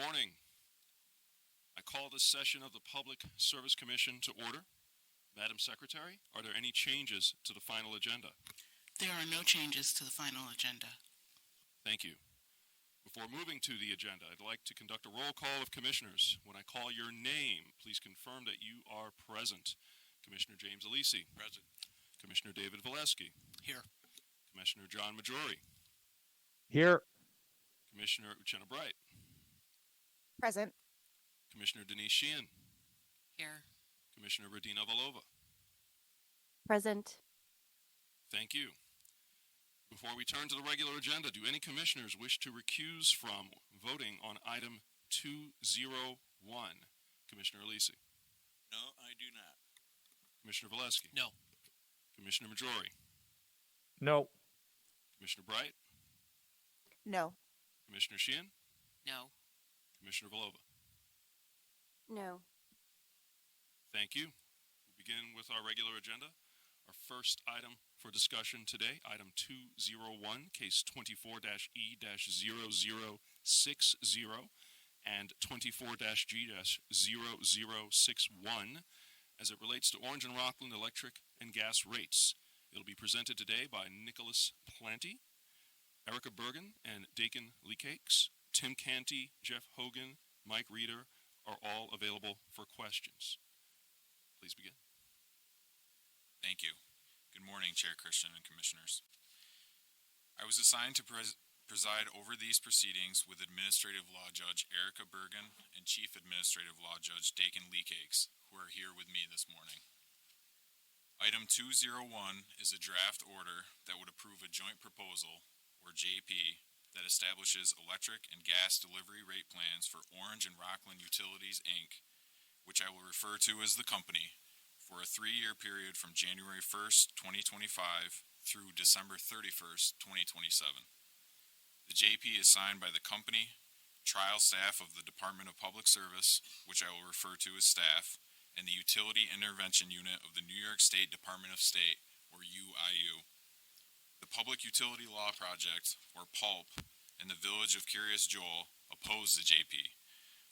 morning. I call this session of the Public Service Commission to order. Madam Secretary, are there any changes to the final agenda? There are no changes to the final agenda. Thank you. Before moving to the agenda, I'd like to conduct a roll call of commissioners. When I call your name, please confirm that you are present. Commissioner James Alisi. Present. Commissioner David Valesky. Here. Commissioner John Majori. Here. Commissioner Uchenna Bright. Present. Commissioner Denise Sheehan. Here. Commissioner Radina Valova. Present. Thank you. Before we turn to the regular agenda, do any commissioners wish to recuse from voting on item 201? Commissioner Alisi. No, I do not. Commissioner Valesky. No. Commissioner Majori. No. Commissioner Bright. No. Commissioner Sheehan. No. Commissioner Valova. No. Thank you. We'll begin with our regular agenda. Our first item for discussion today, item 201, case 24-E-0060 and 24-G-0061, as it relates to Orange and Rockland electric and gas rates. It'll be presented today by Nicholas Planty, Erica Bergen, and Dakin Leakakes. Tim Canty, Jeff Hogan, Mike Reeder are all available for questions. Please begin. Thank you. Good morning, Chair Christian and Commissioners. I was assigned to preside over these proceedings with Administrative Law Judge Erica Bergen and Chief Administrative Law Judge Dakin Leakakes, who are here with me this morning. Item 201 is a draft order that would approve a joint proposal, or JP, that establishes electric and gas delivery rate plans for Orange and Rockland Utilities, Inc., which I will refer to as the company, for a 3-year period from January 1st, 2025 through December 31st, 2027. The JP is signed by the company, trial staff of the Department of Public Service, which I will refer to as staff, and the Utility Intervention Unit of the New York State Department of State, or UIU. The Public Utility Law Project, or PULP, and the Village of Curious Joel oppose the JP,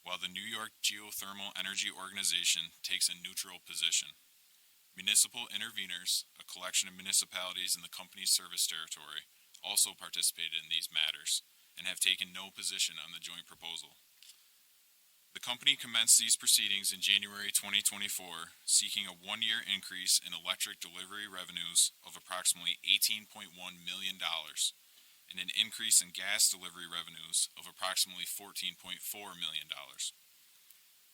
while the New York Geothermal Energy Organization takes a neutral position. Municipal interveners, a collection of municipalities in the company's service territory, also participated in these matters and have taken no position on the joint proposal. The company commenced these proceedings in January 2024, seeking a 1-year increase in electric delivery revenues of approximately $18.1 million and an increase in gas delivery revenues of approximately $14.4 million.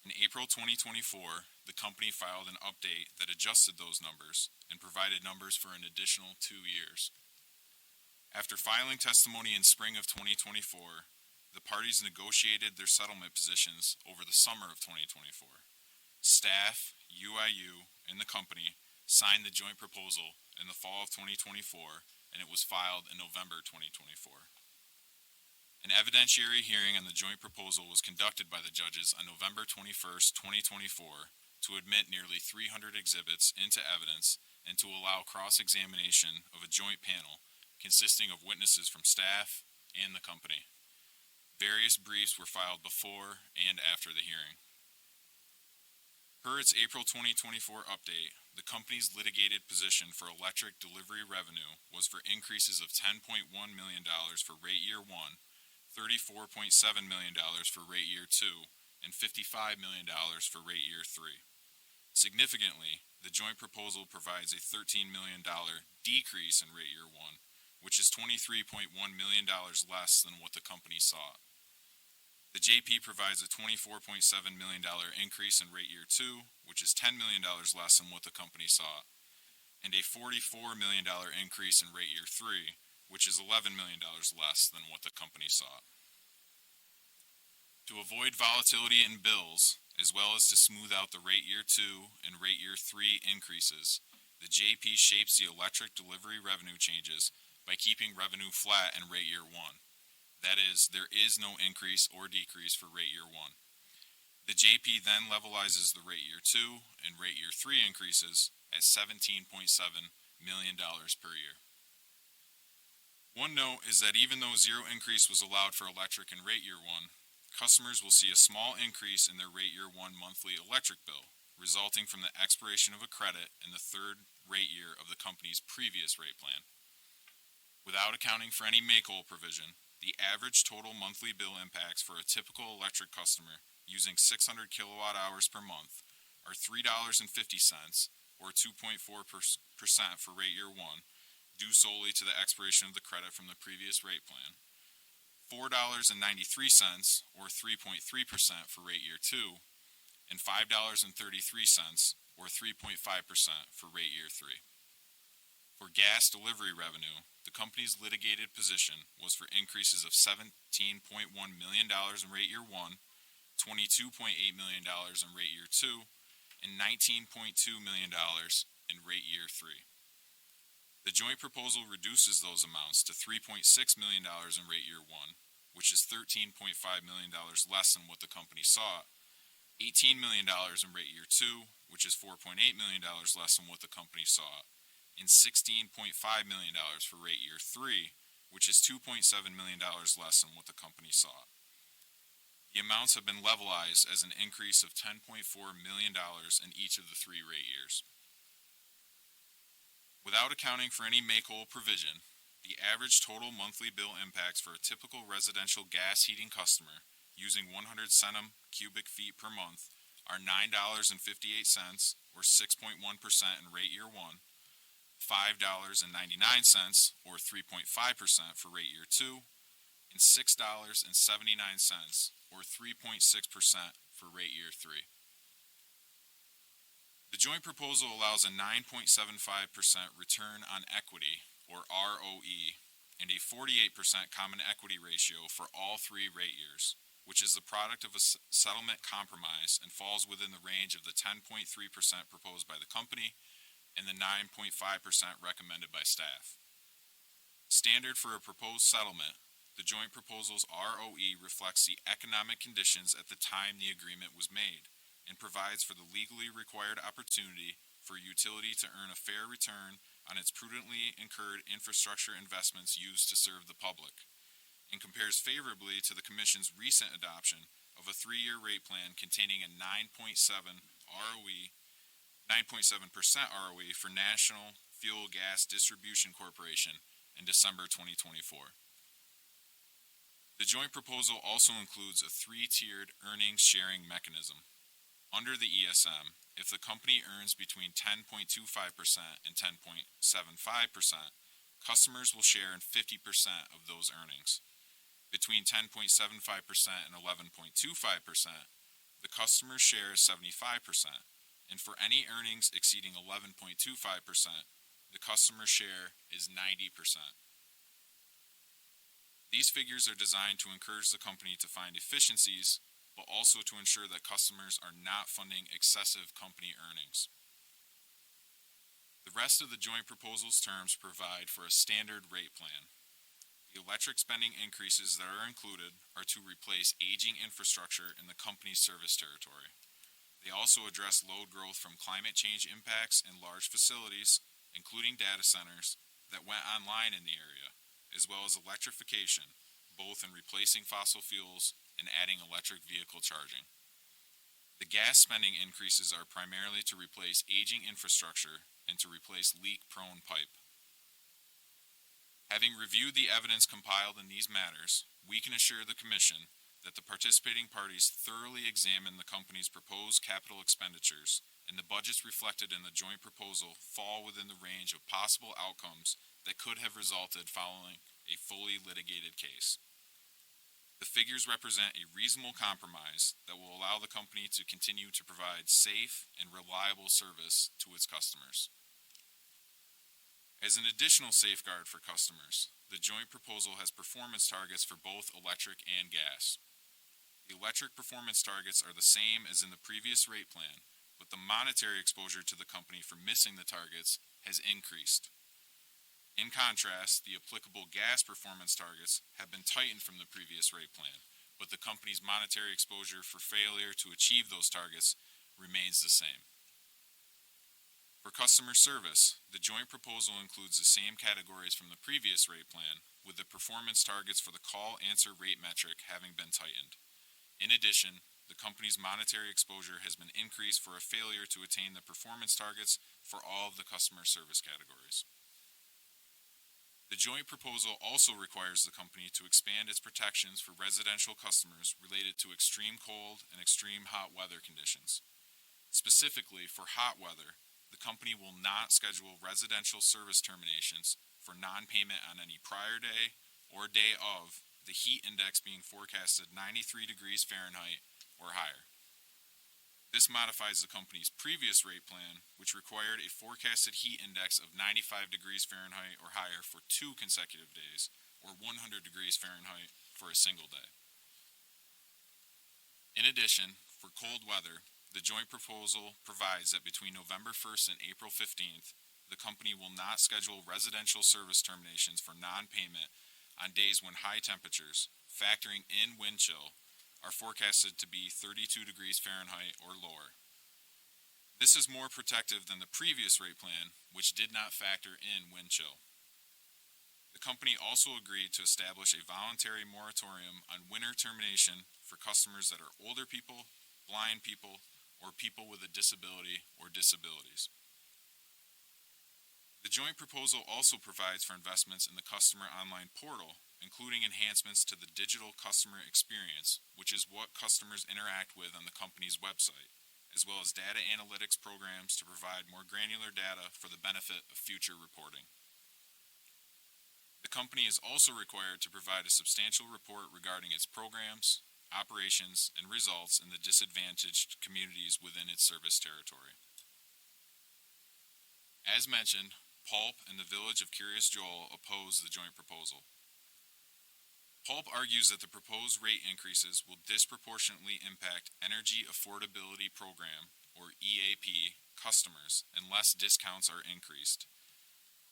In April 2024, the company filed an update that adjusted those numbers and provided numbers for an additional 2 years. After filing testimony in spring of 2024, the parties negotiated their settlement positions over the summer of 2024. Staff, UIU, and the company signed the joint proposal in the fall of 2024, and it was filed in November 2024. An evidentiary hearing on the joint proposal was conducted by the judges on November 21st, 2024, to admit nearly 300 exhibits into evidence and to allow cross-examination of a joint panel consisting of witnesses from staff and the company. Various briefs were filed before and after the hearing. Per its April 2024 update, the company's litigated position for electric delivery revenue was for increases of $10.1 million for rate year 1, $34.7 million for rate year 2, and $55 million for rate year 3. Significantly, the joint proposal provides a $13 million decrease in rate year 1, which is $23.1 million less than what the company sought. The JP provides a $24.7 million increase in rate year 2, which is $10 million less than what the company sought, and a $44 million increase in rate year 3, which is $11 million less than what the company sought. To avoid volatility in bills, as well as to smooth out the rate year 2 and rate year 3 increases, the JP shapes the electric delivery revenue changes by keeping revenue flat in rate year 1. That is, there is no increase or decrease for rate year 1. The JP then levelizes the rate year 2 and rate year 3 increases at $17.7 million per year. One note is that even though zero increase was allowed for electric in rate year 1, customers will see a small increase in their rate year 1 monthly electric bill, resulting from the expiration of a credit in the third rate year of the company's previous rate plan. Without accounting for any make-whole provision, the average total monthly bill impacts for a typical electric customer using 600 kilowatt hours per month are $3.50, or 2.4% for rate year 1, due solely to the expiration of the credit from the previous rate plan, $4.93, or 3.3% for rate year 2, and $5.33, or 3.5% for rate year 3. For gas delivery revenue, the company's litigated position was for increases of $17.1 million in rate year 1, $22.8 million in rate year 2, and $19.2 million in rate year 3. The joint proposal reduces those amounts to $3.6 million in rate year 1, which is $13.5 million less than what the company sought, $18 million in rate year 2, which is $4.8 million less than what the company sought, and $16.5 million for rate year 3, which is $2.7 million less than what the company sought. The amounts have been levelized as an increase of $10.4 million in each of the 3 rate years. Without accounting for any make-whole provision, the average total monthly bill impacts for a typical residential gas heating customer using 100 centum cubic feet per month are $9.58, or 6.1% in rate year 1, $5.99, or 3.5% for rate year 2, and $6.79, or 3.6% for rate year 3. The joint proposal allows a 9.75% return on equity, or ROE, and a 48% common equity ratio for all 3 rate years, which is the product of a settlement compromise and falls within the range of the 10.3% proposed by the company and the 9.5% recommended by staff. Standard for a proposed settlement, the joint proposal's ROE reflects the economic conditions at the time the agreement was made and provides for the legally required opportunity for a utility to earn a fair return on its prudently incurred infrastructure investments used to serve the public, and compares favorably to the Commission's recent adoption of a 3-year rate plan containing a 9.7% ROE for National Fuel Gas Distribution Corporation in December 2024. The joint proposal also includes a 3-tiered earnings sharing mechanism. Under the ESM, if the company earns between 10.25% and 10.75%, customers will share in 50% of those earnings. Between 10.75% and 11.25%, the customer's share is 75%, and for any earnings exceeding 11.25%, the customer's share is 90%. These figures are designed to encourage the company to find efficiencies, but also to ensure that customers are not funding excessive company earnings. The rest of the joint proposal's terms provide for a standard rate plan. The electric spending increases that are included are to replace aging infrastructure in the company's service territory. They also address load growth from climate change impacts in large facilities, including data centers, that went online in the area, as well as electrification, both in replacing fossil fuels and adding electric vehicle charging. The gas spending increases are primarily to replace aging infrastructure and to replace leak-prone pipe. Having reviewed the evidence compiled in these matters, we can assure the Commission that the participating parties thoroughly examined the company's proposed capital expenditures, and the budgets reflected in the joint proposal fall within the range of possible outcomes that could have resulted following a fully litigated case. The figures represent a reasonable compromise that will allow the company to continue to provide safe and reliable service to its customers. As an additional safeguard for customers, the joint proposal has performance targets for both electric and gas. The electric performance targets are the same as in the previous rate plan, but the monetary exposure to the company for missing the targets has increased. In contrast, the applicable gas performance targets have been tightened from the previous rate plan, but the company's monetary exposure for failure to achieve those targets remains the same. For customer service, the joint proposal includes the same categories from the previous rate plan, with the performance targets for the call answer rate metric having been tightened. In addition, the company's monetary exposure has been increased for a failure to attain the performance targets for all of the customer service categories. The joint proposal also requires the company to expand its protections for residential customers related to extreme cold and extreme hot weather conditions. Specifically, for hot weather, the company will not schedule residential service terminations for non-payment on any prior day or day of the heat index being forecasted 93 degrees Fahrenheit or higher. This modifies the company's previous rate plan, which required a forecasted heat index of 95 degrees Fahrenheit or higher for 2 consecutive days, or 100 degrees Fahrenheit for a single day. In addition, for cold weather, the joint proposal provides that between November 1st and April 15th, the company will not schedule residential service terminations for non-payment on days when high temperatures, factoring in wind chill, are forecasted to be 32 degrees Fahrenheit or lower. This is more protective than the previous rate plan, which did not factor in wind chill. The company also agreed to establish a voluntary moratorium on winter termination for customers that are older people, blind people, or people with a disability or disabilities. The joint proposal also provides for investments in the customer online portal, including enhancements to the digital customer experience, which is what customers interact with on the company's website, as well as data analytics programs to provide more granular data for the benefit of future reporting. The company is also required to provide a substantial report regarding its programs, operations, and results in the disadvantaged communities within its service territory. As mentioned, Pulp and the Village of Curious Joel oppose the joint proposal. Pulp argues that the proposed rate increases will disproportionately impact Energy Affordability Program, or EAP, customers unless discounts are increased.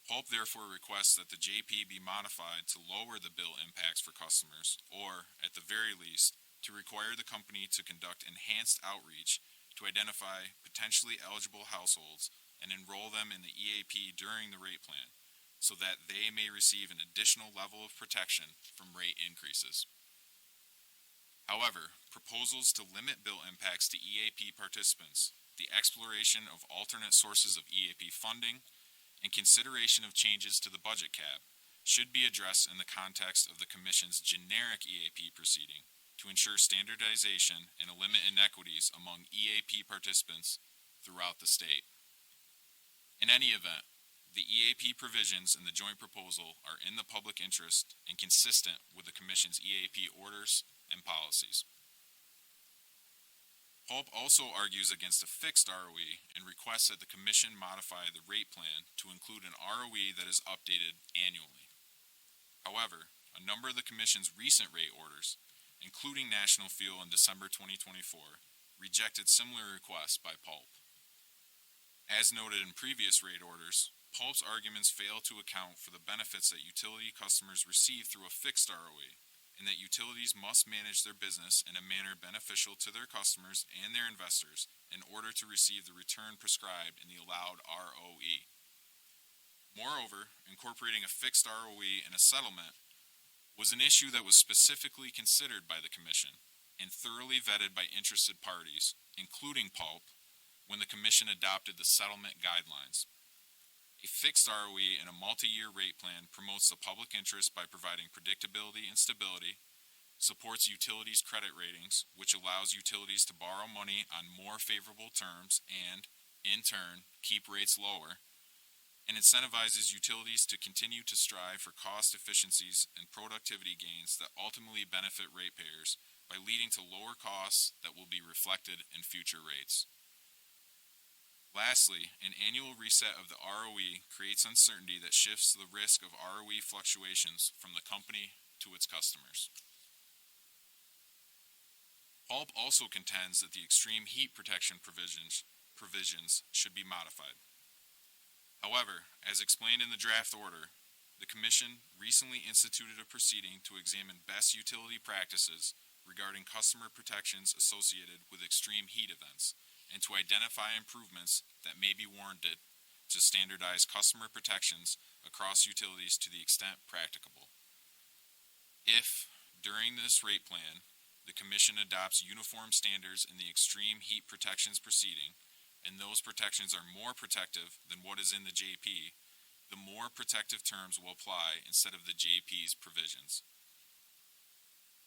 Pulp therefore requests that the JP be modified to lower the bill impacts for customers, or, at the very least, to require the company to conduct enhanced outreach to identify potentially eligible households and enroll them in the EAP during the rate plan, so that they may receive an additional level of protection from rate increases. However, proposals to limit bill impacts to EAP participants, the exploration of alternate sources of EAP funding, and consideration of changes to the budget cap should be addressed in the context of the Commission's generic EAP proceeding to ensure standardization and eliminate inequities among EAP participants throughout the state. In any event, the EAP provisions in the joint proposal are in the public interest and consistent with the Commission's EAP orders and policies. Pulp also argues against a fixed ROE and requests that the Commission modify the rate plan to include an ROE that is updated annually. However, a number of the Commission's recent rate orders, including National Fuel in December 2024, rejected similar requests by Pulp. As noted in previous rate orders, Pulp's arguments fail to account for the benefits that utility customers receive through a fixed ROE, and that utilities must manage their business in a manner beneficial to their customers and their investors in order to receive the return prescribed in the allowed ROE. Moreover, incorporating a fixed ROE in a settlement was an issue that was specifically considered by the Commission and thoroughly vetted by interested parties, including Pulp, when the Commission adopted the settlement guidelines. A fixed ROE in a multi-year rate plan promotes the public interest by providing predictability and stability, supports utilities' credit ratings, which allows utilities to borrow money on more favorable terms and, in turn, keep rates lower, and incentivizes utilities to continue to strive for cost efficiencies and productivity gains that ultimately benefit ratepayers by leading to lower costs that will be reflected in future rates. Lastly, an annual reset of the ROE creates uncertainty that shifts the risk of ROE fluctuations from the company to its customers. Pulp also contends that the extreme heat protection provisions should be modified. However, as explained in the draft order, the Commission recently instituted a proceeding to examine best utility practices regarding customer protections associated with extreme heat events, and to identify improvements that may be warranted to standardize customer protections across utilities to the extent practicable. If, during this rate plan, the Commission adopts uniform standards in the extreme heat protections proceeding, and those protections are more protective than what is in the JP, the more protective terms will apply instead of the JP's provisions.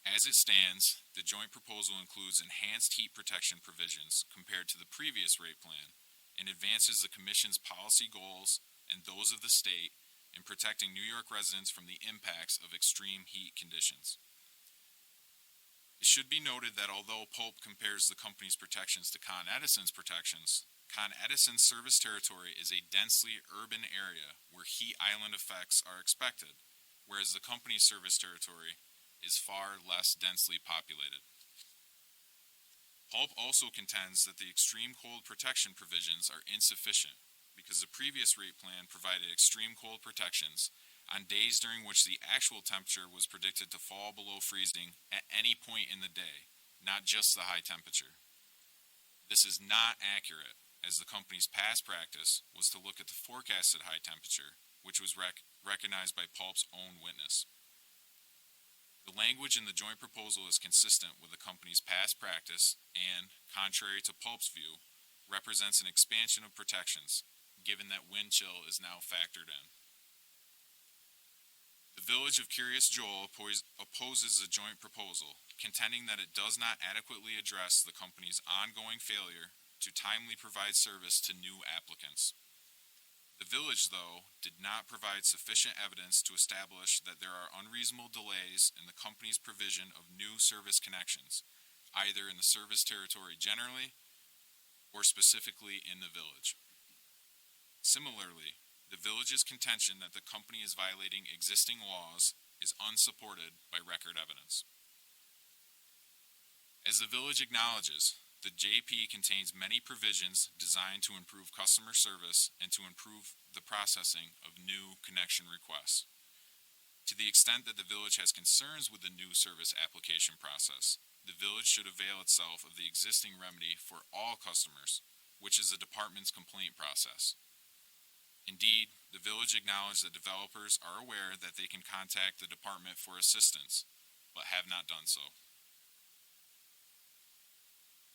As it stands, the joint proposal includes enhanced heat protection provisions compared to the previous rate plan and advances the Commission's policy goals and those of the state in protecting New York residents from the impacts of extreme heat conditions. It should be noted that although Pulp compares the company's protections to Con Edison's protections, Con Edison's service territory is a densely urban area where heat island effects are expected, whereas the company's service territory is far less densely populated. Pulp also contends that the extreme cold protection provisions are insufficient because the previous rate plan provided extreme cold protections on days during which the actual temperature was predicted to fall below freezing at any point in the day, not just the high temperature. This is not accurate, as the company's past practice was to look at the forecasted high temperature, which was recognized by Pulp's own witness. The language in the joint proposal is consistent with the company's past practice and, contrary to Pulp's view, represents an expansion of protections, given that wind chill is now factored in. The Village of Curious Joel opposes the joint proposal, contending that it does not adequately address the company's ongoing failure to timely provide service to new applicants. The village, though, did not provide sufficient evidence to establish that there are unreasonable delays in the company's provision of new service connections, either in the service territory generally or specifically in the village. Similarly, the village's contention that the company is violating existing laws is unsupported by record evidence. As the village acknowledges, the JP contains many provisions designed to improve customer service and to improve the processing of new connection requests. To the extent that the village has concerns with the new service application process, the village should avail itself of the existing remedy for all customers, which is the department's complaint process. Indeed, the village acknowledged that developers are aware that they can contact the department for assistance, but have not done so.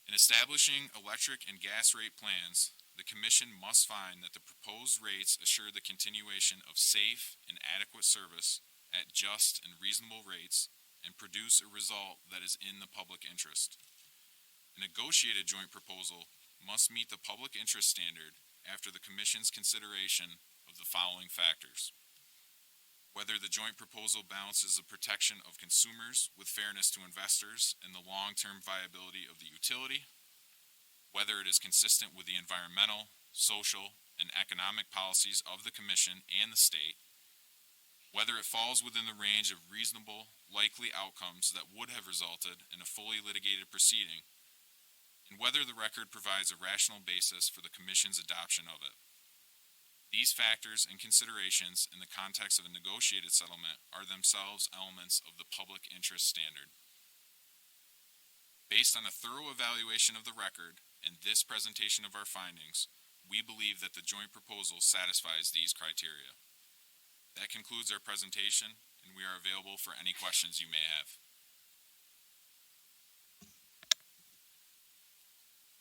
In establishing electric and gas rate plans, the Commission must find that the proposed rates assure the continuation of safe and adequate service at just and reasonable rates and produce a result that is in the public interest. A negotiated joint proposal must meet the public interest standard after the Commission's consideration of the following factors: whether the joint proposal balances the protection of consumers with fairness to investors and the long-term viability of the utility, whether it is consistent with the environmental, social, and economic policies of the Commission and the state, whether it falls within the range of reasonable, likely outcomes that would have resulted in a fully litigated proceeding, and whether the record provides a rational basis for the Commission's adoption of it. These factors and considerations in the context of a negotiated settlement are themselves elements of the public interest standard. Based on a thorough evaluation of the record and this presentation of our findings, we believe that the joint proposal satisfies these criteria. That concludes our presentation, and we are available for any questions you may have.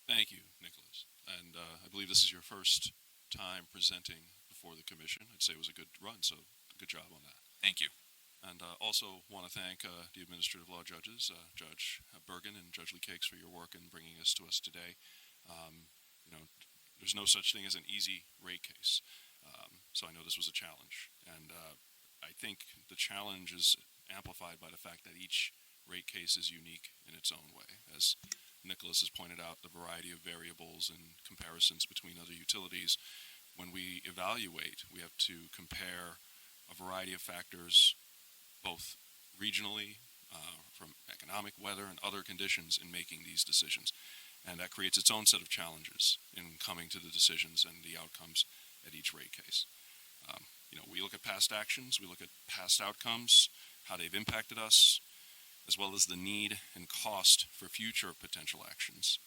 Thank you, Nicholas. And I believe this is your first time presenting before the Commission. I'd say it was a good run, so good job on that. Thank you. And also want to thank the administrative law judges, Judge Bergen and Judge Lee Cakes, for your work in bringing this to us today. There's no such thing as an easy rate case, so I know this was a challenge. And I think the challenge is amplified by the fact that each rate case is unique in its own way. As Nicholas has pointed out, the variety of variables and comparisons between other utilities. When we evaluate, we have to compare a variety of factors, both regionally, from economic, weather, and other conditions in making these decisions. And that creates its own set of challenges in coming to the decisions and the outcomes at each rate case. We look at past actions, we look at past outcomes, how they've impacted us, as well as the need and cost for future potential actions.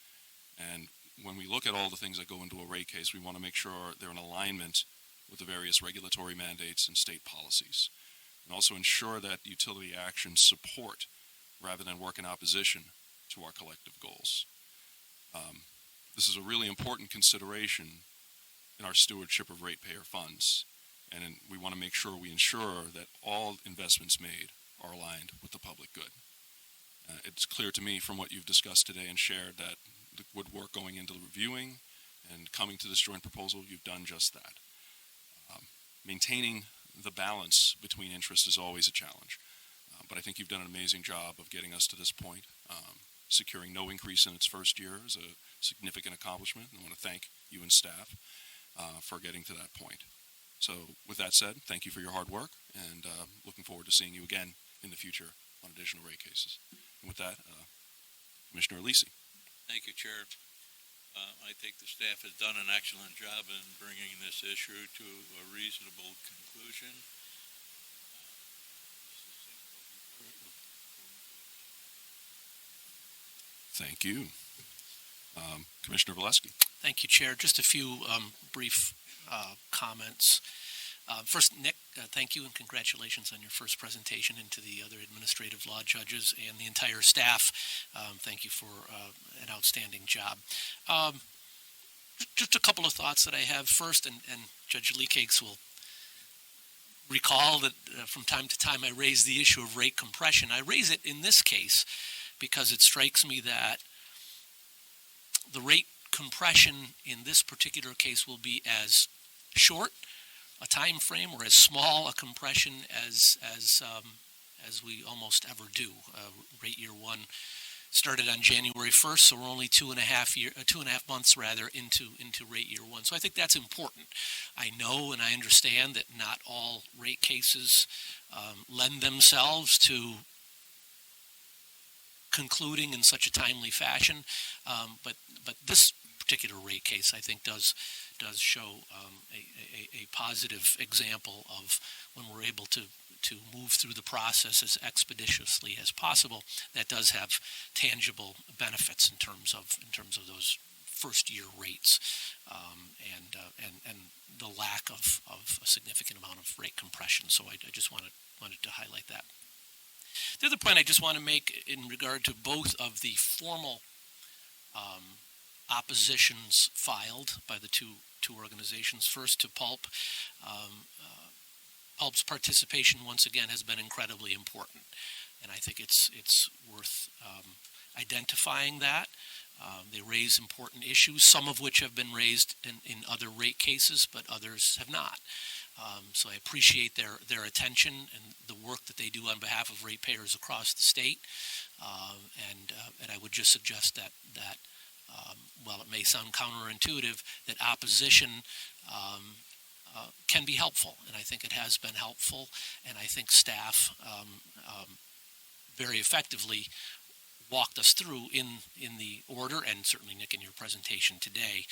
And when we look at all the things that go into a rate case, we want to make sure they're in alignment with the various regulatory mandates and state policies, and also ensure that utility actions support rather than work in opposition to our collective goals. This is a really important consideration in our stewardship of ratepayer funds, and we want to make sure we ensure that all investments made are aligned with the public good. It's clear to me from what you've discussed today and shared that the good work going into the reviewing and coming to this joint proposal, you've done just that. Maintaining the balance between interests is always a challenge, but I think you've done an amazing job of getting us to this point. Securing no increase in its first year is a significant accomplishment, and I want to thank you and staff for getting to that point. So with that said, thank you for your hard work, and looking forward to seeing you again in the future on additional rate cases. And with that, Commissioner Alisi. Thank you, Chair. I think the staff has done an excellent job in bringing this issue to a reasonable conclusion. Thank you. Commissioner Valesky. Thank you, Chair. Just a few brief comments. First, Nick, thank you and congratulations on your first presentation, and to the other administrative law judges and the entire staff. Thank you for an outstanding job. Just a couple of thoughts that I have. First, and Judge Leakakes will recall that from time to time I raise the issue of rate compression. I raise it in this case because it strikes me that the rate compression in this particular case will be as short a time frame or as small a compression as we almost ever do. Rate year one started on January 1st, so we're only 2.5 months rather into rate year one. So I think that's important. I know and I understand that not all rate cases lend themselves to concluding in such a timely fashion, but this particular rate case, I think, does show a positive example of when we're able to move through the process as expeditiously as possible. That does have tangible benefits in terms of those first year rates, and the lack of a significant amount of rate compression. So I just wanted to highlight that. The other point I just want to make in regard to both of the formal oppositions filed by the two organizations. First, to Pulp. Pulp's participation once again has been incredibly important, and I think it's worth identifying that. They raise important issues, some of which have been raised in other rate cases, but others have not. So I appreciate their attention and the work that they do on behalf of ratepayers across the state. And I would just suggest that while it may sound counterintuitive, that opposition can be helpful, and I think it has been helpful, and I think staff very effectively walked us through in the order, and certainly Nick in your presentation today,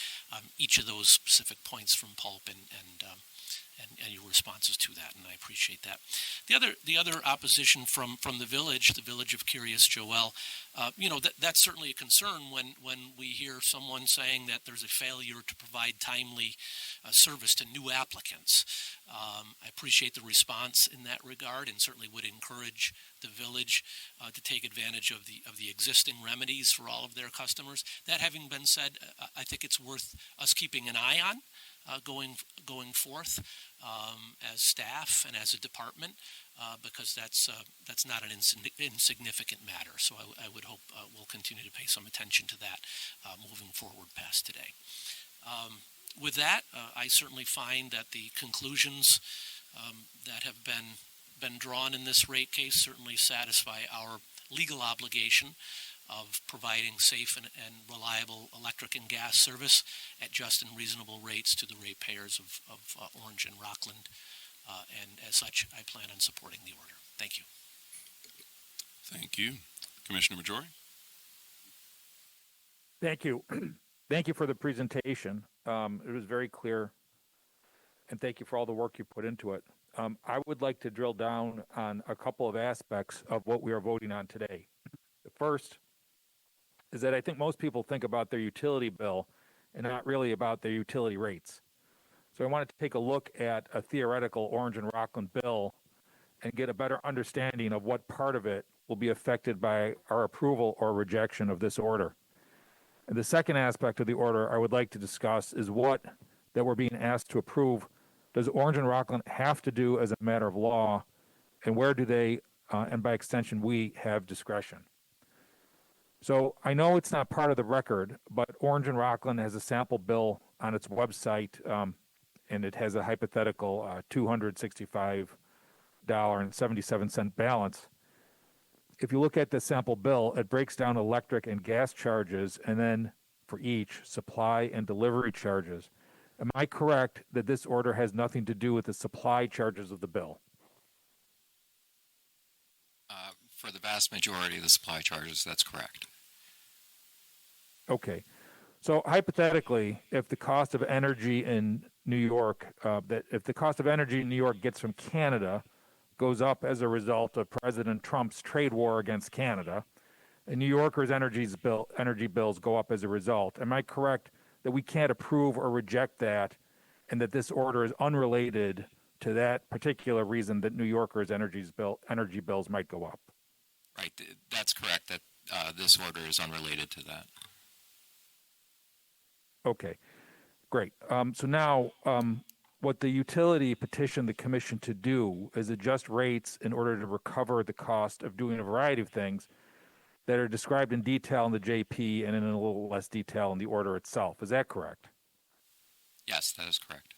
each of those specific points from Pulp and your responses to that, and I appreciate that. The other opposition from the village of Curious Joel, that's certainly a concern when we hear someone saying that there's a failure to provide timely service to new applicants. I appreciate the response in that regard, and certainly would encourage the village to take advantage of the existing remedies for all of their customers. That having been said, I think it's worth us keeping an eye on going forth as staff and as a department, because that's not an insignificant matter. So I would hope we'll continue to pay some attention to that moving forward past today. With that, I certainly find that the conclusions that have been drawn in this rate case certainly satisfy our legal obligation of providing safe and reliable electric and gas service at just and reasonable rates to the ratepayers of Orange and Rockland. And as such, I plan on supporting the order. Thank you. Thank you. Commissioner Majori. Thank you. Thank you for the presentation. It was very clear, and thank you for all the work you put into it. I would like to drill down on a couple of aspects of what we are voting on today. The first is that I think most people think about their utility bill and not really about their utility rates. So I wanted to take a look at a theoretical Orange and Rockland bill and get a better understanding of what part of it will be affected by our approval or rejection of this order. And the second aspect of the order I would like to discuss is what that we're being asked to approve does Orange and Rockland have to do as a matter of law, and where do they, and by extension, we have discretion? So I know it's not part of the record, but Orange and Rockland has a sample bill on its website, and it has a hypothetical $265.77 balance. If you look at the sample bill, it breaks down electric and gas charges, and then for each, supply and delivery charges. Am I correct that this order has nothing to do with the supply charges of the bill? For the vast majority of the supply charges, that's correct. Okay. So hypothetically, if the cost of energy in New York, if the cost of energy in New York gets from Canada, goes up as a result of President Trump's trade war against Canada, and New Yorkers' energy bills go up as a result, am I correct that we can't approve or reject that, and that this order is unrelated to that particular reason that New Yorkers' energy bills might go up? Right, that's correct, that this order is unrelated to that. Okay, great. So now, what the utility petitioned the commission to do is adjust rates in order to recover the cost of doing a variety of things that are described in detail in the JP and in a little less detail in the order itself. Is that correct? Yes, that is correct.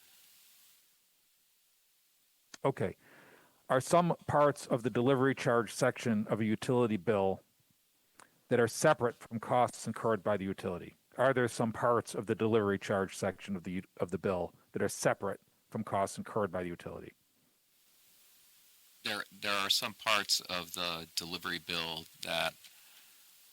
Okay. Are some parts of the delivery charge section of a utility bill that are separate from costs incurred by the utility? Are there some parts of the delivery charge section of the bill that are separate from costs incurred by the utility? There are some parts of the delivery bill that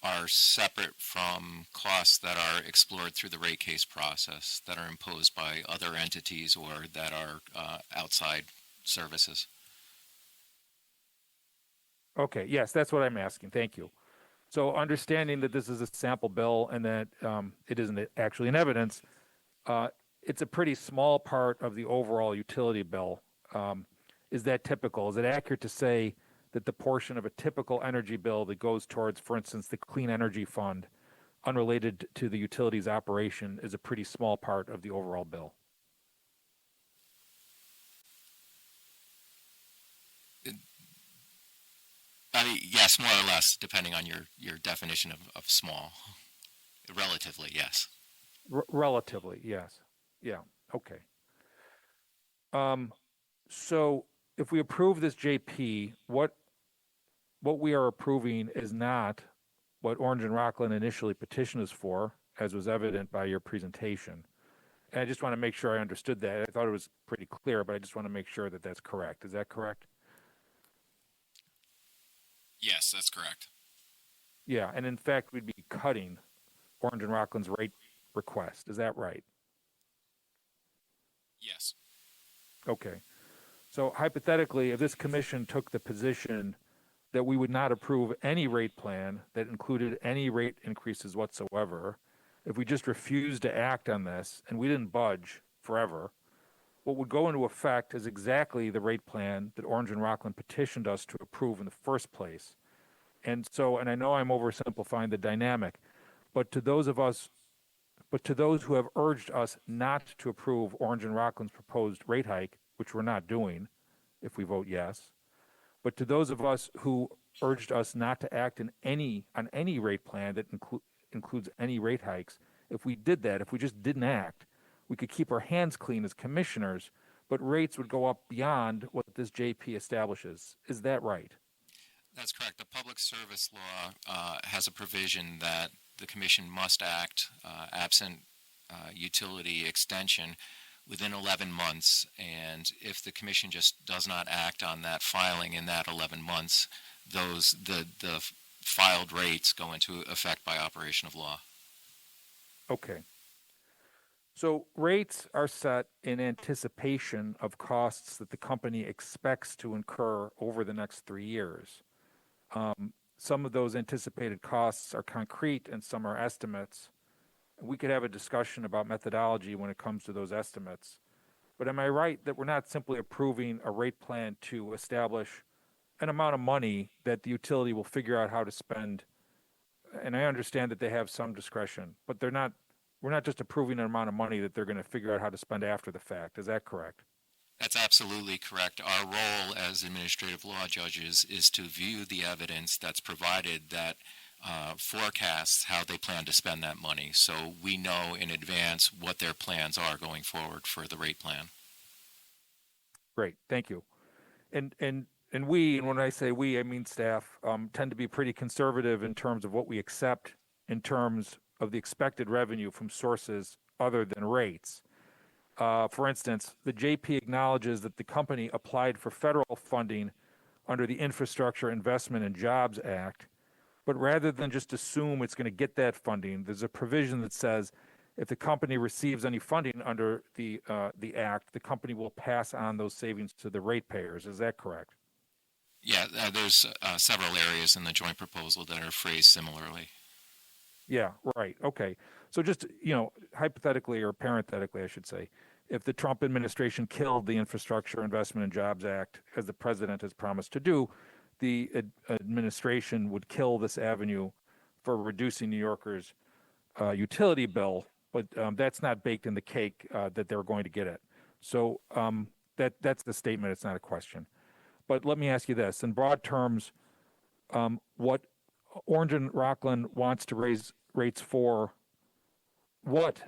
are separate from costs that are explored through the rate case process, that are imposed by other entities or that are outside services. Okay, yes, that's what I'm asking. Thank you. So understanding that this is a sample bill and that it isn't actually in evidence, it's a pretty small part of the overall utility bill. Is that typical? Is it accurate to say that the portion of a typical energy bill that goes towards, for instance, the Clean Energy Fund, unrelated to the utility's operation, is a pretty small part of the overall bill? Yes, more or less, depending on your definition of small. Relatively, yes. Relatively, yes. Yeah, okay. So if we approve this JP, what we are approving is not what Orange and Rockland initially petitioned us for, as was evident by your presentation. And I just want to make sure I understood that. I thought it was pretty clear, but I just want to make sure that that's correct. Is that correct? Yes, that's correct. Yeah, and in fact, we'd be cutting Orange and Rockland's rate request. Is that right? Yes. Okay. So hypothetically, if this commission took the position that we would not approve any rate plan that included any rate increases whatsoever, if we just refused to act on this and we didn't budge forever, what would go into effect is exactly the rate plan that Orange and Rockland petitioned us to approve in the first place. And so, and I know I'm oversimplifying the dynamic, but to those who have urged us not to approve Orange and Rockland's proposed rate hike, which we're not doing if we vote yes, but to those of us who urged us not to act on any rate plan that includes any rate hikes, if we did that, if we just didn't act, we could keep our hands clean as commissioners, but rates would go up beyond what this JP establishes. Is that right? That's correct. The Public Service Law has a provision that the Commission must act absent utility extension within 11 months, and if the Commission just does not act on that filing in that 11 months, the filed rates go into effect by operation of law. Okay. So rates are set in anticipation of costs that the company expects to incur over the next 3 years. Some of those anticipated costs are concrete and some are estimates. We could have a discussion about methodology when it comes to those estimates. But am I right that we're not simply approving a rate plan to establish an amount of money that the utility will figure out how to spend. And I understand that they have some discretion, but we're not just approving an amount of money that they're going to figure out how to spend after the fact. Is that correct? That's absolutely correct. Our role as administrative law judges is to view the evidence that's provided that forecasts how they plan to spend that money. So we know in advance what their plans are going forward for the rate plan. Great, thank you. And we, and when I say we, I mean staff, tend to be pretty conservative in terms of what we accept in terms of the expected revenue from sources other than rates. For instance, the JP acknowledges that the company applied for federal funding under the Infrastructure Investment and Jobs Act, but rather than just assume it's going to get that funding, there's a provision that says if the company receives any funding under the act, the company will pass on those savings to the ratepayers. Is that correct? Yeah, there's several areas in the joint proposal that are phrased similarly. Yeah, right. Okay. So just, hypothetically or parenthetically, I should say, if the Trump administration killed the Infrastructure Investment and Jobs Act, as the president has promised to do, the administration would kill this avenue for reducing New Yorkers' utility bill, but that's not baked in the cake that they're going to get it. So that's the statement. It's not a question. But let me ask you this. In broad terms, what Orange and Rockland wants to raise rates for, what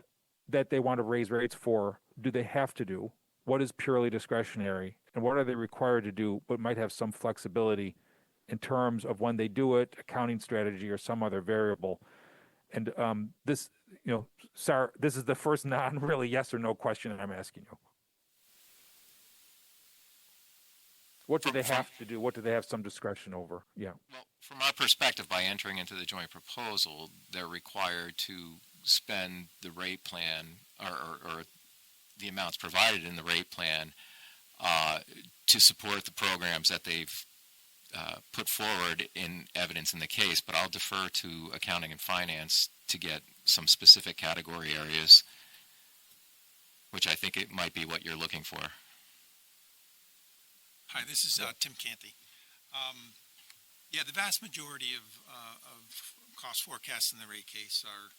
that they want to raise rates for, do they have to do? What is purely discretionary? And what are they required to do, but might have some flexibility in terms of when they do it, accounting strategy, or some other variable? And this, Sarah, this is the first non-really yes or no question that I'm asking you. What do they have to do? What do they have some discretion over? Yeah. Well, from our perspective, by entering into the joint proposal, they're required to spend the rate plan or the amounts provided in the rate plan to support the programs that they've put forward in evidence in the case. But I'll defer to accounting and finance to get some specific category areas, which I think it might be what you're looking for. Hi, this is Tim Canty. The vast majority of cost forecasts in the rate case are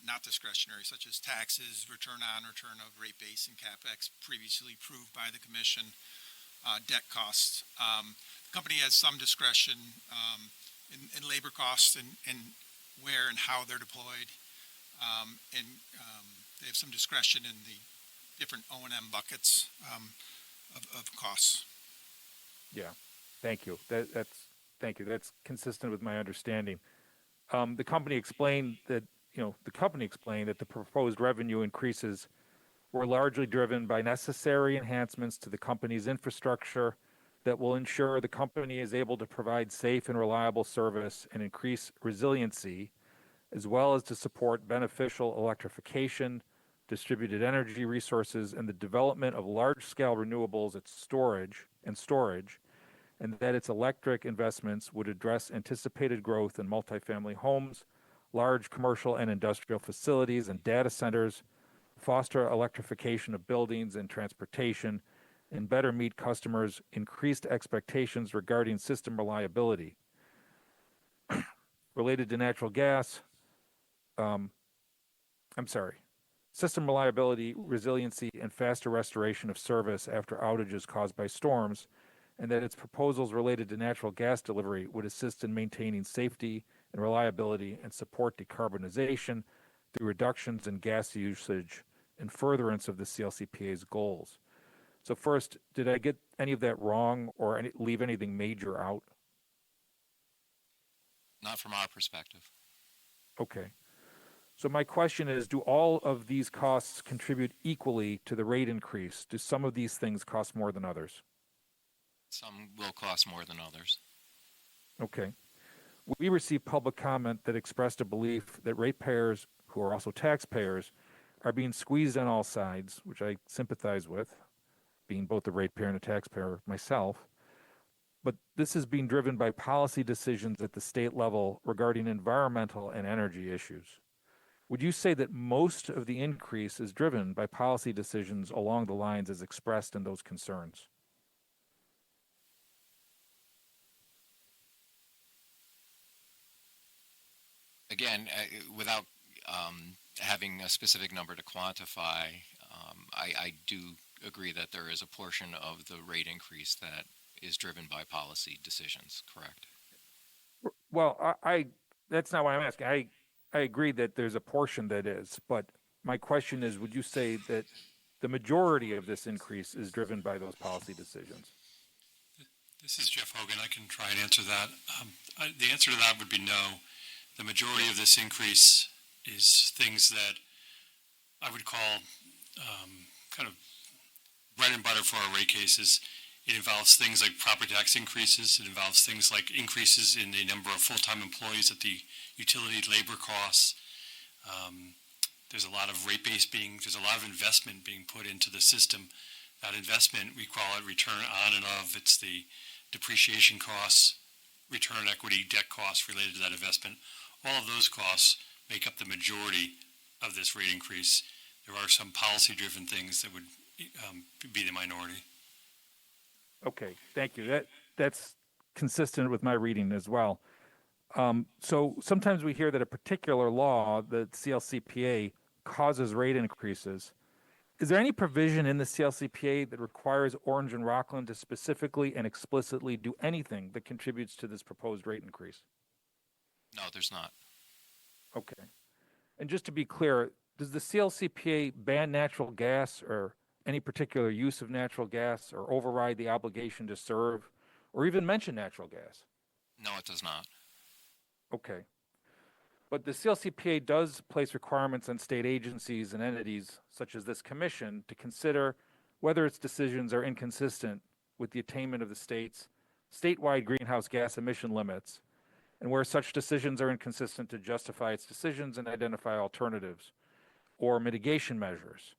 not discretionary, such as taxes, return on, return of rate base, and CapEx previously approved by the commission, debt costs. The company has some discretion in labor costs and where and how they're deployed, and they have some discretion in the different O&M buckets of costs. Yeah, thank you. Thank you. That's consistent with my understanding. The company explained that the proposed revenue increases were largely driven by necessary enhancements to the company's infrastructure that will ensure the company is able to provide safe and reliable service and increase resiliency, as well as to support beneficial electrification, distributed energy resources, and the development of large-scale renewables at storage, and that its electric investments would address anticipated growth in multifamily homes, large commercial and industrial facilities, and data centers, foster electrification of buildings and transportation, and better meet customers' increased expectations regarding system reliability. Related to natural gas, system reliability, resiliency, and faster restoration of service after outages caused by storms, and that its proposals related to natural gas delivery would assist in maintaining safety and reliability and support decarbonization through reductions in gas usage and furtherance of the CLCPA's goals. So first, did I get any of that wrong or leave anything major out? Not from our perspective. Okay. So my question is, do all of these costs contribute equally to the rate increase? Do some of these things cost more than others? Some will cost more than others. Okay. We received public comment that expressed a belief that ratepayers, who are also taxpayers, are being squeezed on all sides, which I sympathize with, being both a ratepayer and a taxpayer myself. But this is being driven by policy decisions at the state level regarding environmental and energy issues. Would you say that most of the increase is driven by policy decisions along the lines as expressed in those concerns? again, without having a specific number to quantify, I do agree that there is a portion of the rate increase that is driven by policy decisions, correct? Well, I that's not what I'm asking. I agree that there's a portion that is, but my question is, would you say that the majority of this increase is driven by those policy decisions? This is Jeff Hogan. I can try and answer that. The answer to that would be no. The majority of this increase is things that I would call kind of bread and butter for our rate cases. It involves things like property tax increases. It involves things like increases in the number of full-time employees at the utility labor costs. There's a lot of there's a lot of investment being put into the system. That investment, we call it return on and of. It's the depreciation costs, return on equity, debt costs related to that investment. All of those costs make up the majority of this rate increase. There are some policy-driven things that would be the minority. Okay, thank you. That's consistent with my reading as well. So sometimes we hear that a particular law, the CLCPA, causes rate increases. Is there any provision in the CLCPA that requires Orange and Rockland to specifically and explicitly do anything that contributes to this proposed rate increase? No, there's not. Okay. And just to be clear, does the CLCPA ban natural gas or any particular use of natural gas or override the obligation to serve or even mention natural gas? No, it does not. Okay. But the CLCPA does place requirements on state agencies and entities such as this commission to consider whether its decisions are inconsistent with the attainment of the state's statewide greenhouse gas emission limits, and where such decisions are inconsistent to justify its decisions and identify alternatives or mitigation measures.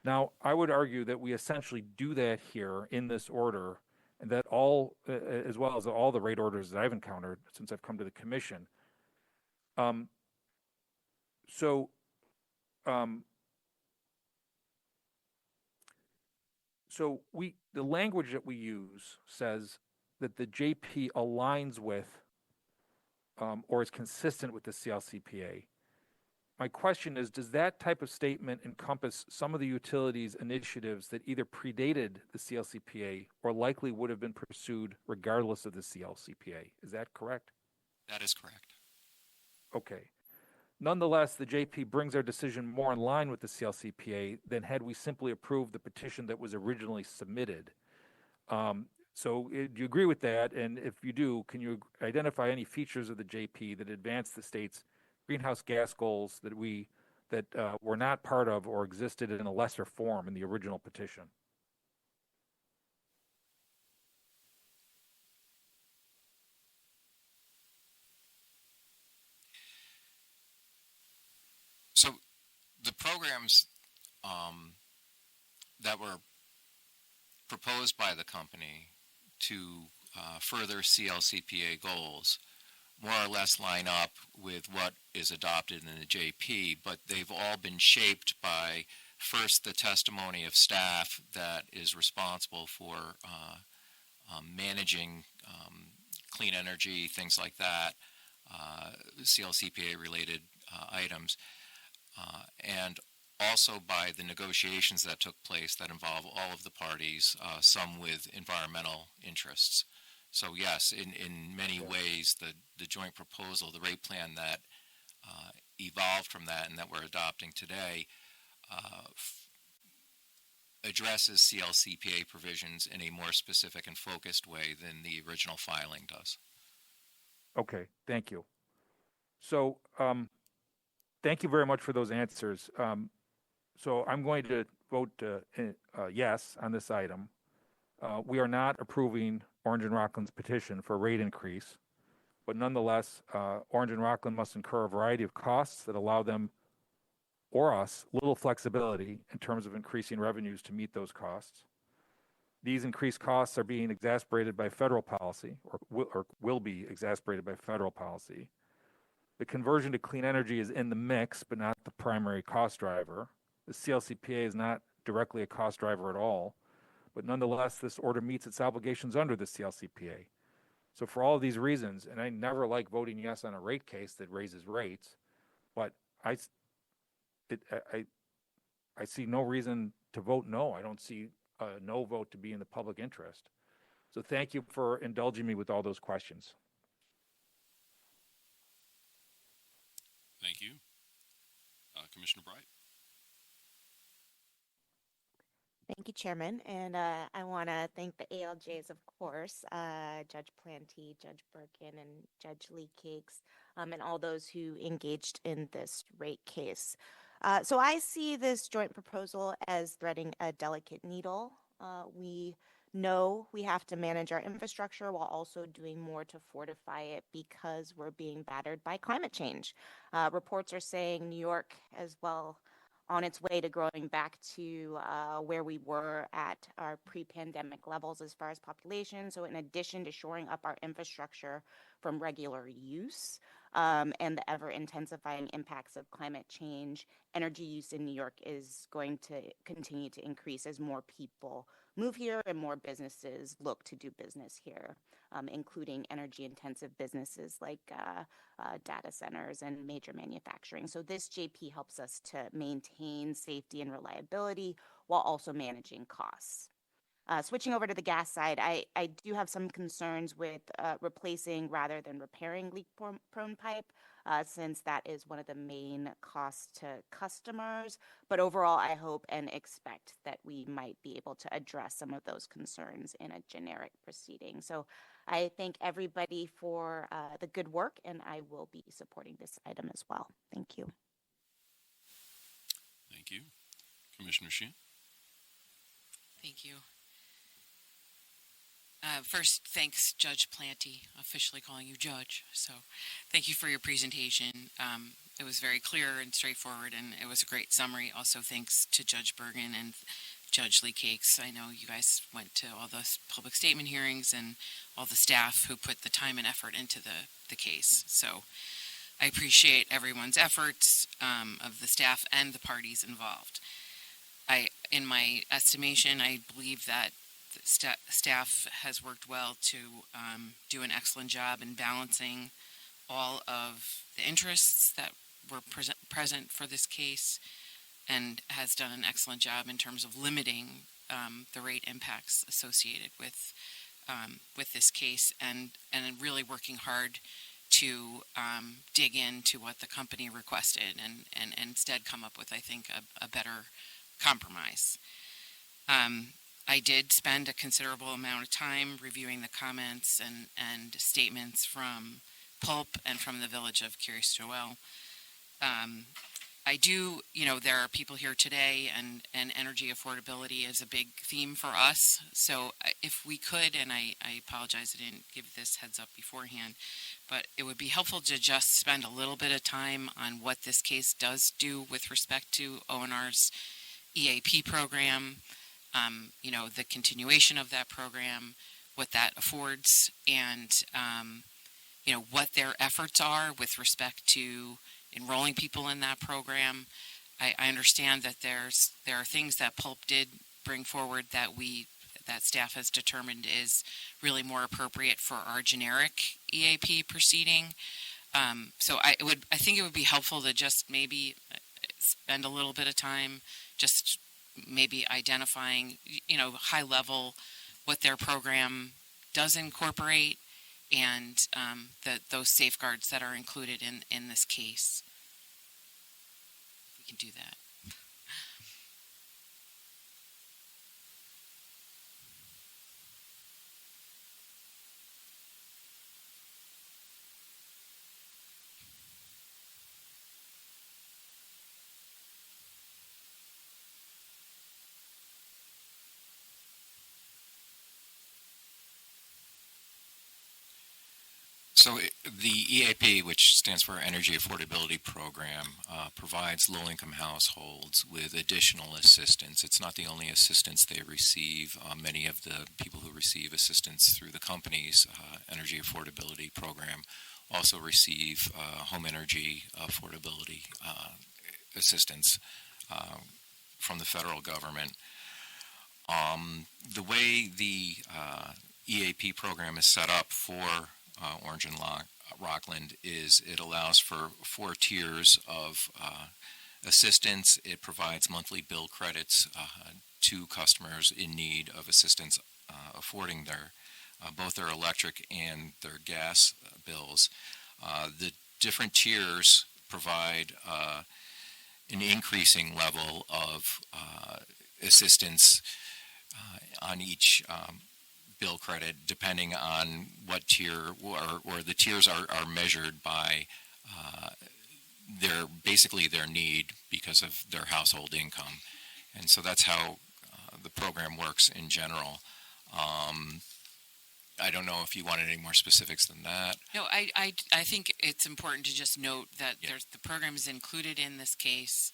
Now, I would argue that we essentially do that here in this order, and that all, as well as all the rate orders that I've encountered since I've come to the commission. The language that we use says that the JP aligns with or is consistent with the CLCPA. My question is, does that type of statement encompass some of the utilities initiatives that either predated the CLCPA or likely would have been pursued regardless of the CLCPA? Is that correct? That is correct. Okay. Nonetheless, the JP brings our decision more in line with the CLCPA than had we simply approved the petition that was originally submitted. Do you agree with that? And if you do, can you identify any features of the JP that advance the state's greenhouse gas goals that were not part of or existed in a lesser form in the original petition? So the programs that were proposed by the company to further CLCPA goals more or less line up with what is adopted in the JP, but they've all been shaped by, first, the testimony of staff that is responsible for managing clean energy, things like that, CLCPA-related items, and also by the negotiations that took place that involve all of the parties, some with environmental interests. So yes, in many ways, the joint proposal, the rate plan that evolved from that and that we're adopting today addresses CLCPA provisions in a more specific and focused way than the original filing does. Okay, thank you. So thank you very much for those answers. So I'm going to vote yes on this item. We are not approving Orange and Rockland's petition for a rate increase, but nonetheless, Orange and Rockland must incur a variety of costs that allow them or us little flexibility in terms of increasing revenues to meet those costs. These increased costs are being exacerbated by federal policy, or will be exacerbated by federal policy. The conversion to clean energy is in the mix, but not the primary cost driver. The CLCPA is not directly a cost driver at all, but nonetheless, this order meets its obligations under the CLCPA. So for all of these reasons, and I never like voting yes on a rate case that raises rates, but I see no reason to vote no. I don't see a no vote to be in the public interest. So thank you for indulging me with all those questions. Thank you. Commissioner Bright. Thank you, Chairman. And I want to thank the ALJs, of course, Judge Planty, Judge Birkin, and Judge Lee Cakes, and all those who engaged in this rate case. So I see this joint proposal as threading a delicate needle. We know we have to manage our infrastructure while also doing more to fortify it because we're being battered by climate change. Reports are saying New York as well on its way to growing back to where we were at our pre-pandemic levels as far as population. So in addition to shoring up our infrastructure from regular use and the ever-intensifying impacts of climate change, energy use in New York is going to continue to increase as more people move here and more businesses look to do business here, including energy-intensive businesses like data centers and major manufacturing. So this JP helps us to maintain safety and reliability while also managing costs. Switching over to the gas side, I do have some concerns with replacing rather than repairing leak-prone pipe, since that is one of the main costs to customers. But overall, I hope and expect that we might be able to address some of those concerns in a generic proceeding. So I thank everybody for the good work, and I will be supporting this item as well. Thank you. Thank you. Commissioner Sheehan. Thank you. First, thanks, Judge Planty, officially calling you Judge. So thank you for your presentation. It was very clear and straightforward, and it was a great summary. Also, thanks to Judge Bergen and Judge Lee Cakes. I know you guys went to all the public statement hearings and all the staff who put the time and effort into the case. So I appreciate everyone's efforts of the staff and the parties involved. In my estimation, I believe that the staff has worked well to do an excellent job in balancing all of the interests that were present for this case, and has done an excellent job in terms of limiting the rate impacts associated with this case, and really working hard to dig into what the company requested and instead come up with, I think, a better compromise. I did spend a considerable amount of time reviewing the comments and statements from Pulp and from the Village of Curious Joel. I do, there are people here today, and energy affordability is a big theme for us. So if we could, and I apologize I didn't give this heads up beforehand, but it would be helpful to just spend a little bit of time on what this case does do with respect to ONR's EAP program, the continuation of that program, what that affords, and, what their efforts are with respect to enrolling people in that program. I understand that there are things that Pulp did bring forward that staff has determined is really more appropriate for our generic EAP proceeding. So I think it would be helpful to just maybe spend a little bit of time just maybe identifying, high level what their program does incorporate, and those safeguards that are included in this case. We can do that. So the EAP, which stands for Energy Affordability Program, provides low-income households with additional assistance. It's not the only assistance they receive. Many of the people who receive assistance through the company's Energy Affordability Program also receive home energy affordability assistance from the federal government. The way the EAP program is set up for Orange and Rockland is it allows for 4 tiers of assistance. It provides monthly bill credits to customers in need of assistance affording their both their electric and their gas bills. The different tiers provide an increasing level of assistance on each bill credit, depending on what tier, or the tiers are measured by basically their need because of their household income. And so that's how the program works in general. I don't know if you wanted any more specifics than that. No, I think it's important to just note that the program is included in this case,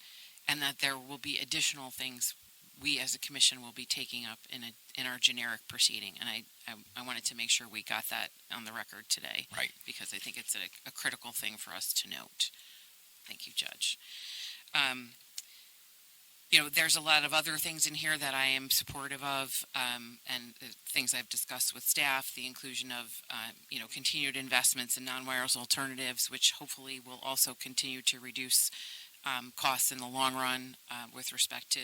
and that there will be additional things we as a commission will be taking up in our generic proceeding. And I wanted to make sure we got that on the record today. Right. Because I think it's a critical thing for us to note. Thank you, Judge. There's a lot of other things in here that I am supportive of, and things I've discussed with staff, the inclusion of, continued investments in non-wireless alternatives, which hopefully will also continue to reduce costs in the long run with respect to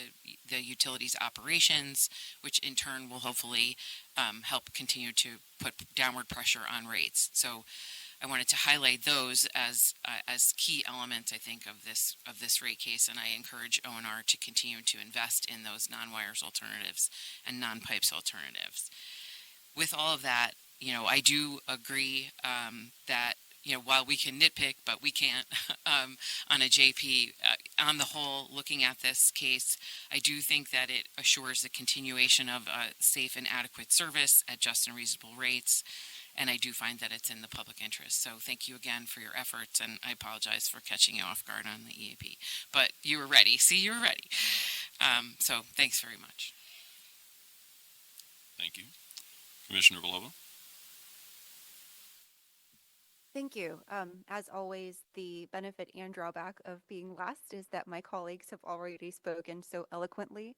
the utilities operations, which in turn will hopefully help continue to put downward pressure on rates. So I wanted to highlight those as key elements, I think, of this rate case, and I encourage O&R to continue to invest in those non-wires alternatives and non-pipes alternatives. With all of that, I do agree that while we can nitpick, but we can't on a JP. On the whole, looking at this case, I do think that it assures the continuation of safe and adequate service at just and reasonable rates. And I do find that it's in the public interest. So thank you again for your efforts, and I apologize for catching you off guard on the EAP. But you were ready. See, you were ready. So thanks very much. Thank you. Commissioner Villalba? Thank you. As always, the benefit and drawback of being last is that my colleagues have already spoken so eloquently.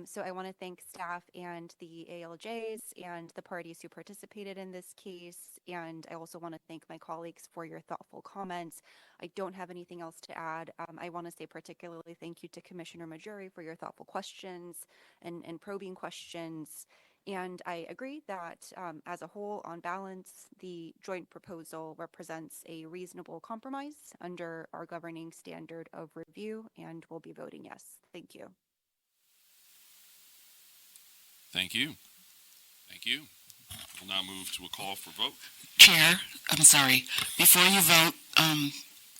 So I want to thank staff and the ALJs and the parties who participated in this case. And I also want to thank my colleagues for your thoughtful comments. I don't have anything else to add. I want to say particularly thank you to Commissioner Majuri for your thoughtful questions and probing questions. And I agree that as a whole, on balance, the joint proposal represents a reasonable compromise under our governing standard of review, and we'll be voting yes. Thank you. Thank you. Thank you. We'll now move to a call for vote. Chair, I'm sorry. Before you vote,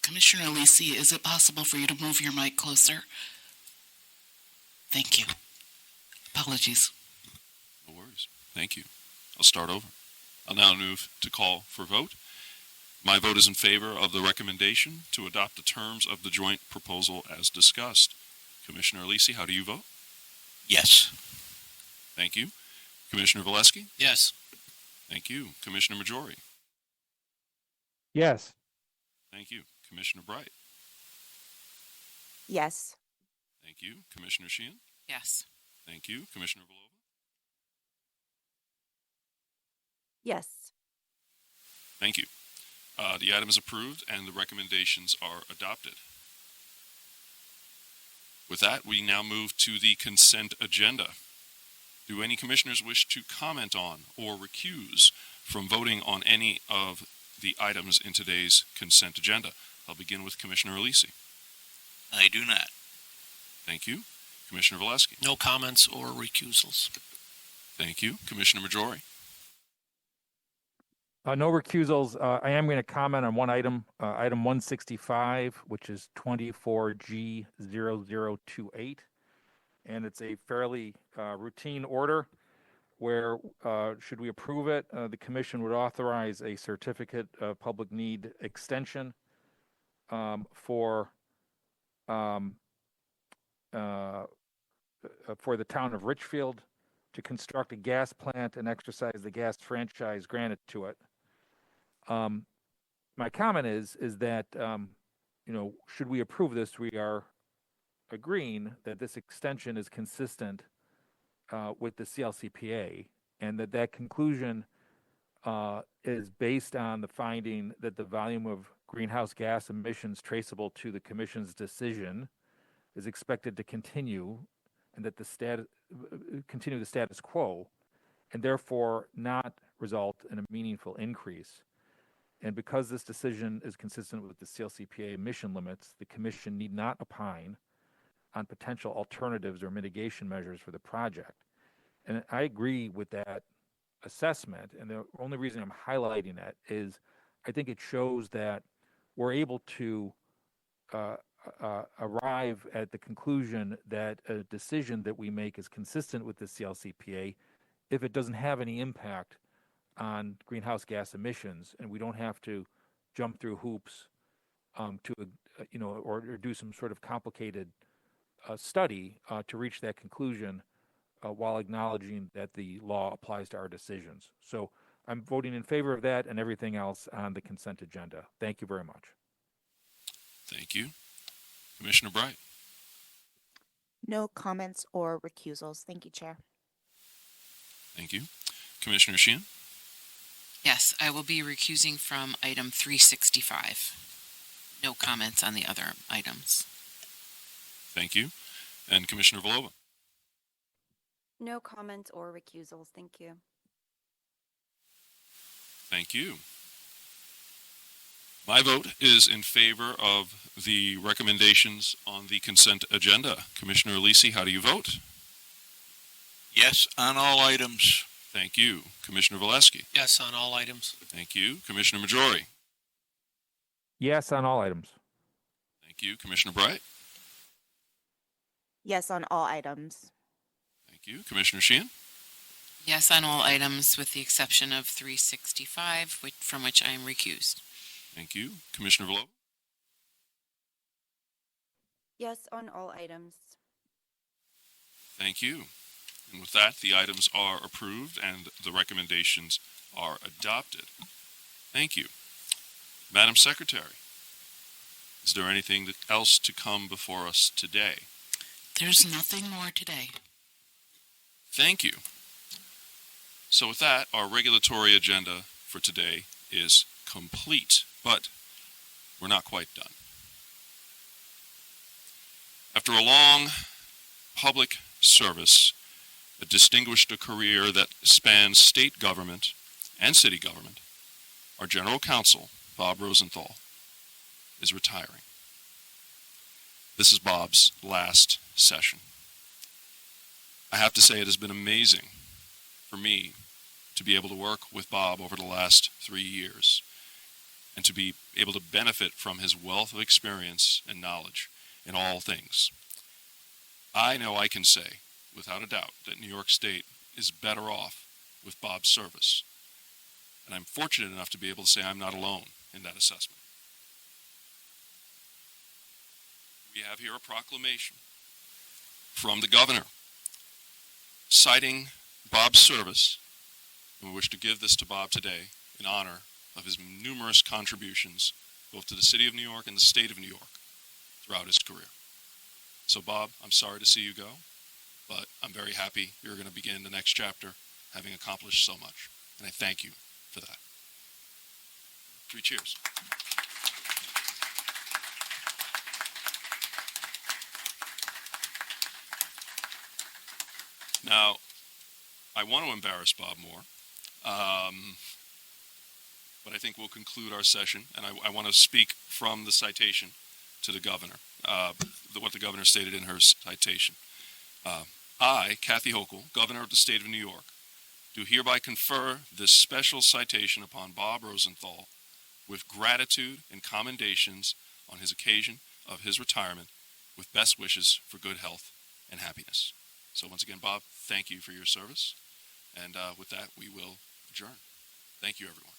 Commissioner Alisi, is it possible for you to move your mic closer? Thank you. Apologies. No worries. Thank you. I'll start over. I'll now move to call for vote. My vote is in favor of the recommendation to adopt the terms of the joint proposal as discussed. Commissioner Alisi, how do you vote? Yes. Thank you. Commissioner Valesky? Yes. Thank you. Commissioner Majori? Yes. Thank you. Commissioner Bright? Yes. Thank you. Commissioner Sheehan? Yes. Thank you. Commissioner Villalba? Yes. Thank you. The item is approved and the recommendations are adopted. With that, we now move to the consent agenda. Do any commissioners wish to comment on or recuse from voting on any of the items in today's consent agenda? I'll begin with Commissioner Alisi. I do not. Thank you. Commissioner Valesky? No comments or recusals. Thank you. Commissioner Majori? No recusals. I am going to comment on one item, item 165, which is 24G0028. And it's a fairly routine order where, should we approve it, the commission would authorize a certificate of public need extension for the town of Richfield to construct a gas plant and exercise the gas franchise granted to it. My comment is that, should we approve this, we are agreeing that this extension is consistent with the CLCPA and that conclusion is based on the finding that the volume of greenhouse gas emissions traceable to the commission's decision is expected to continue, and that continue the status quo, and therefore not result in a meaningful increase. And because this decision is consistent with the CLCPA emission limits, the commission need not opine on potential alternatives or mitigation measures for the project. And I agree with that assessment, and the only reason I'm highlighting it is I think it shows that we're able to arrive at the conclusion that a decision that we make is consistent with the CLCPA if it doesn't have any impact on greenhouse gas emissions, and we don't have to jump through hoops or do some sort of complicated study to reach that conclusion while acknowledging that the law applies to our decisions. So I'm voting in favor of that and everything else on the consent agenda. Thank you very much. Thank you. Commissioner Bright. No comments or recusals. Thank you, Chair. Thank you. Commissioner Sheehan. Yes, I will be recusing from item 365. No comments on the other items. Thank you. And Commissioner Vlova. No comments or recusals. Thank you. Thank you. My vote is in favor of the recommendations on the consent agenda. Commissioner Alisi, how do you vote? Yes on all items. Thank you. Commissioner Valesky. Yes on all items. Thank you. Commissioner Majori. Yes on all items. Thank you. Commissioner Bright. Yes on all items. Thank you. Commissioner Sheehan. Yes on all items with the exception of 365, from which I am recused. Thank you. Commissioner Vlova. Yes on all items. Thank you. And with that, the items are approved and the recommendations are adopted. Thank you. Madam Secretary, is there anything else to come before us today? There's nothing more today. Thank you. So with that, our regulatory agenda for today is complete, but we're not quite done. After a long public service that distinguished a career that spans state government and city government, our General Counsel, Bob Rosenthal, is retiring. This is Bob's last session. I have to say it has been amazing for me to be able to work with Bob over the last 3 years and to be able to benefit from his wealth of experience and knowledge in all things. I know I can say, without a doubt, that New York State is better off with Bob's service. And I'm fortunate enough to be able to say I'm not alone in that assessment. We have here a proclamation from the governor citing Bob's service, and we wish to give this to Bob today in honor of his numerous contributions both to the city of New York and the state of New York throughout his career. So Bob, I'm sorry to see you go, but I'm very happy you're going to begin the next chapter having accomplished so much, and I thank you for that. 3 cheers. Now, I want to embarrass Bob more, but I think we'll conclude our session, and I want to speak from the citation to the governor, what the governor stated in her citation. I, Kathy Hochul, governor of the state of New York, do hereby confer this special citation upon Bob Rosenthal with gratitude and commendations on his occasion of his retirement, with best wishes for good health and happiness. So once again, Bob, thank you for your service. And with that, we will adjourn. Thank you, everyone.